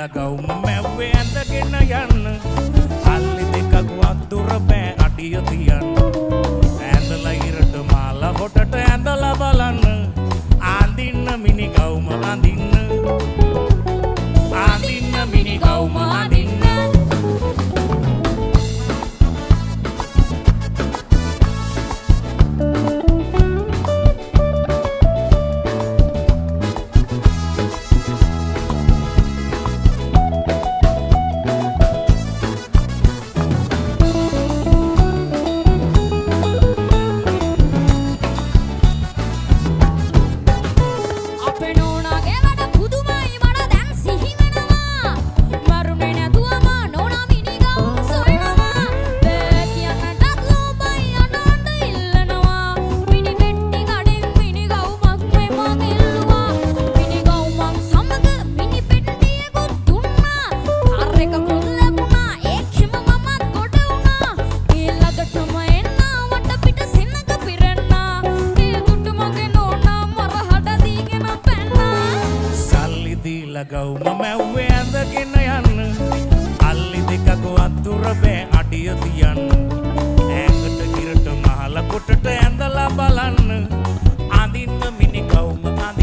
ගවුම මැව්වේ ඇඳගෙන යන්න අල්ලි දෙකක් වතුර බෑ අඩිය තියන්න ඇඳලා ඉරට මාලා හොටට ඇඳලා බලන්න ආඳින්න මිනි ගවුම අඳින්න ආඳින්න මිනි ගවුම අඳින්න ගවුම මැව්වේ ඇඳගෙන යන්න අල්ලි දෙකක් වතුර බෑ අඩිය තියන්න ඇඟට කිරට මහල කොටට ඇඳලා බලන්න අඳින්න මිනි ගවුම